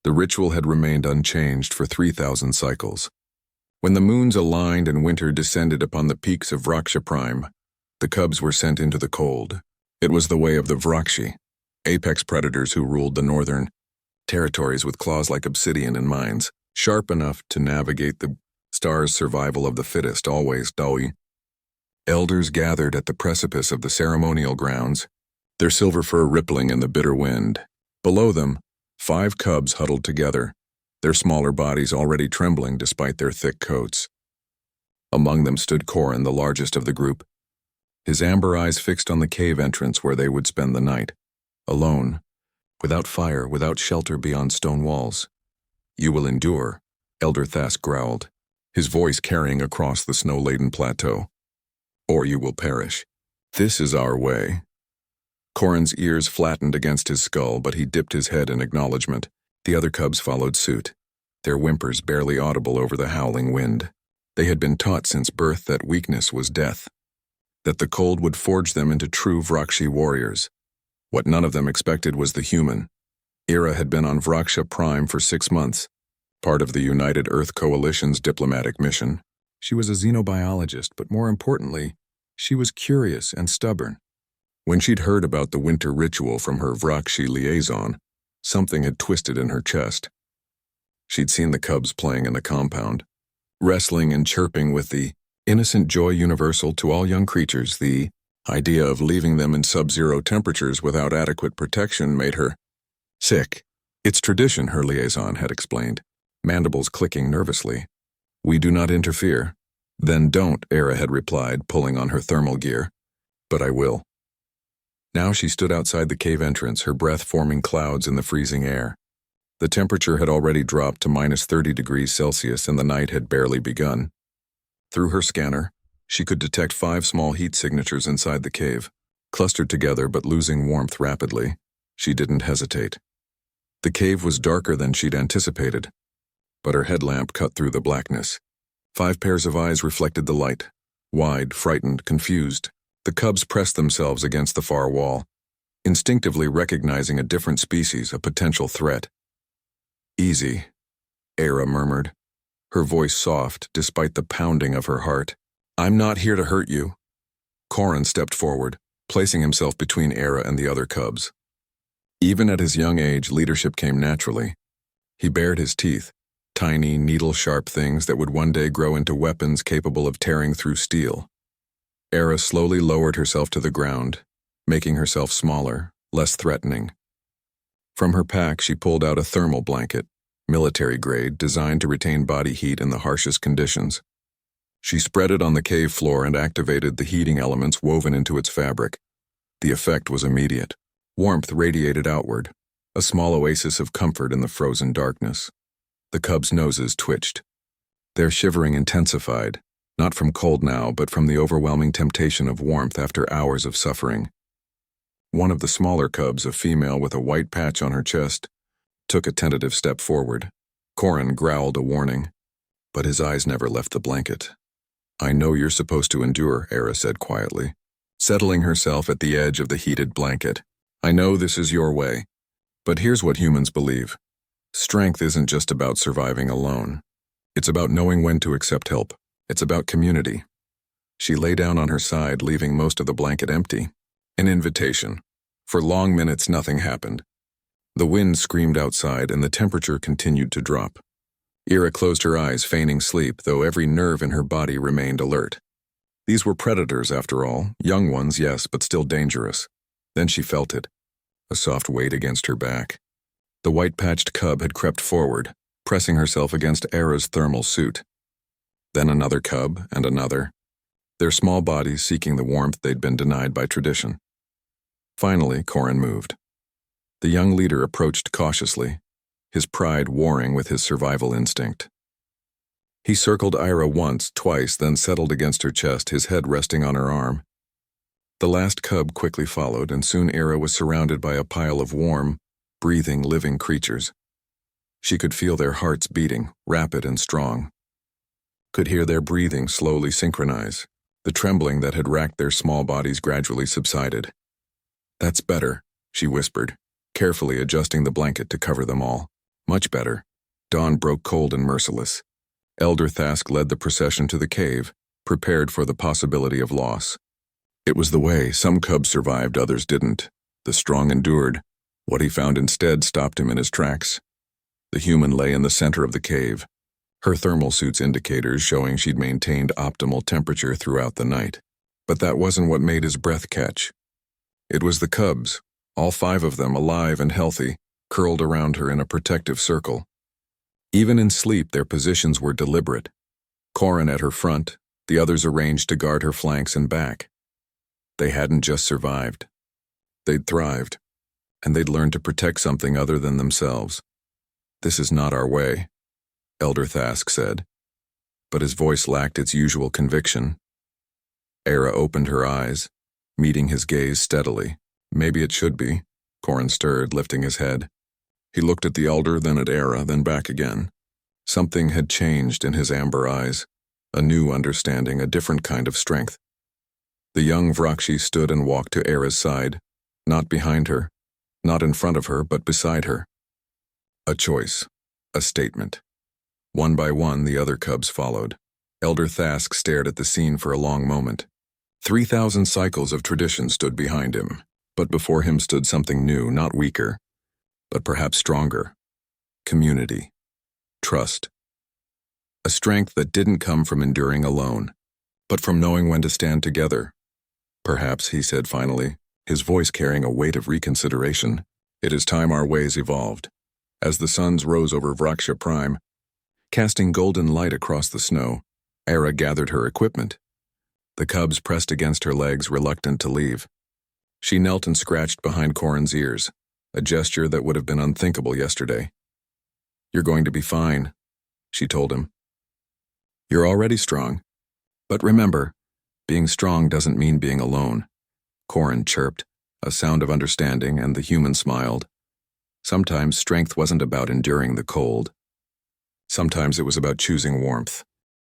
The ritual had remained unchanged for 3,000 cycles. When the moons aligned and winter descended upon the peaks of Vrashi Prime, the cubs were sent into the cold. It was the way of the Vrashi, apex predators who ruled the northern territories with claws like obsidian and minds, sharp enough to navigate the stars' survival of the fittest, always Dawi. Elders gathered at the precipice of the ceremonial grounds, their silver fur rippling in the bitter wind. Below them, 5 cubs huddled together, their smaller bodies already trembling despite their thick coats. Among them stood Corin, the largest of the group, his amber eyes fixed on the cave entrance where they would spend the night, alone, without fire, without shelter beyond stone walls. "You will endure," Elder Thask growled, his voice carrying across the snow-laden plateau. "Or you will perish. This is our way." Corin's ears flattened against his skull, but he dipped his head in acknowledgement. The other cubs followed suit, their whimpers barely audible over the howling wind. They had been taught since birth that weakness was death, that the cold would forge them into true Vrashi warriors. What none of them expected was the human. Ira had been on Vrashi Prime for 6 months, part of the United Earth Coalition's diplomatic mission. She was a xenobiologist, but more importantly, she was curious and stubborn. When she'd heard about the winter ritual from her Vrashi liaison, something had twisted in her chest. She'd seen the cubs playing in the compound, wrestling and chirping with the innocent joy universal to all young creatures. The idea of leaving them in sub-zero temperatures without adequate protection made her sick. "It's tradition," her liaison had explained, mandibles clicking nervously. "We do not interfere." "Then don't," Era had replied, pulling on her thermal gear. "But I will." Now she stood outside the cave entrance, her breath forming clouds in the freezing air. The temperature had already dropped to -30°C and the night had barely begun. Through her scanner, she could detect 5 small heat signatures inside the cave, clustered together but losing warmth rapidly. She didn't hesitate. The cave was darker than she'd anticipated, but her headlamp cut through the blackness. 5 pairs of eyes reflected the light, wide, frightened, confused. The cubs pressed themselves against the far wall, instinctively recognizing a different species, a potential threat. "Easy," Era murmured, her voice soft despite the pounding of her heart. "I'm not here to hurt you." Corin stepped forward, placing himself between Era and the other cubs. Even at his young age, leadership came naturally. He bared his teeth, tiny, needle-sharp things that would one day grow into weapons capable of tearing through steel. Era slowly lowered herself to the ground, making herself smaller, less threatening. From her pack, she pulled out a thermal blanket, military grade, designed to retain body heat in the harshest conditions. She spread it on the cave floor and activated the heating elements woven into its fabric. The effect was immediate. Warmth radiated outward, a small oasis of comfort in the frozen darkness. The cubs' noses twitched. Their shivering intensified, not from cold now, but from the overwhelming temptation of warmth after hours of suffering. One of the smaller cubs, a female with a white patch on her chest, took a tentative step forward. Corin growled a warning, but his eyes never left the blanket. "I know you're supposed to endure," Era said quietly, settling herself at the edge of the heated blanket. "I know this is your way, but here's what humans believe. Strength isn't just about surviving alone. It's about knowing when to accept help. It's about community." She lay down on her side, leaving most of the blanket empty. An invitation. For long minutes, nothing happened. The wind screamed outside, and the temperature continued to drop. Ira closed her eyes, feigning sleep, though every nerve in her body remained alert. These were predators, after all. Young ones, yes, but still dangerous. Then she felt it, a soft weight against her back. The white-patched cub had crept forward, pressing herself against Era's thermal suit. Then another cub, and another, their small bodies seeking the warmth they'd been denied by tradition. Finally, Corin moved. The young leader approached cautiously, his pride warring with his survival instinct. He circled Ira once, twice, then settled against her chest, his head resting on her arm. The last cub quickly followed, and soon Ira was surrounded by a pile of warm, breathing, living creatures. She could feel their hearts beating, rapid and strong. Could hear their breathing slowly synchronize. The trembling that had racked their small bodies gradually subsided. "That's better," she whispered, carefully adjusting the blanket to cover them all. Much better. Dawn broke cold and merciless. Elder Thask led the procession to the cave, prepared for the possibility of loss. It was the way. Some cubs survived, others didn't. The strong endured. What he found instead stopped him in his tracks. The human lay in the center of the cave, her thermal suit's indicators showing she'd maintained optimal temperature throughout the night. But that wasn't what made his breath catch. It was the cubs, all 5 of them alive and healthy, curled around her in a protective circle. Even in sleep, their positions were deliberate. Corin at her front, the others arranged to guard her flanks and back. They hadn't just survived. They'd thrived, and they'd learned to protect something other than themselves. "This is not our way," Elder Thask said, but his voice lacked its usual conviction. Era opened her eyes, meeting his gaze steadily. "Maybe it should be," Corin stirred, lifting his head. He looked at the elder, then at Era, then back again. Something had changed in his amber eyes, a new understanding, a different kind of strength. The young Vrashi stood and walked to Era's side, not behind her, not in front of her, but beside her. A choice, a statement. One by one, the other cubs followed. Elder Thask stared at the scene for a long moment. 3,000 cycles of tradition stood behind him, but before him stood something new, not weaker, but perhaps stronger. Community. Trust. A strength that didn't come from enduring alone, but from knowing when to stand together. "Perhaps," he said finally, his voice carrying a weight of reconsideration, "it is time our ways evolved." As the suns rose over Vrashi Prime, casting golden light across the snow, Era gathered her equipment. The cubs pressed against her legs, reluctant to leave. She knelt and scratched behind Corin's ears, a gesture that would have been unthinkable yesterday. "You're going to be fine," she told him. "You're already strong. But remember, being strong doesn't mean being alone." Corin chirped, a sound of understanding, and the human smiled. Sometimes strength wasn't about enduring the cold. Sometimes it was about choosing warmth.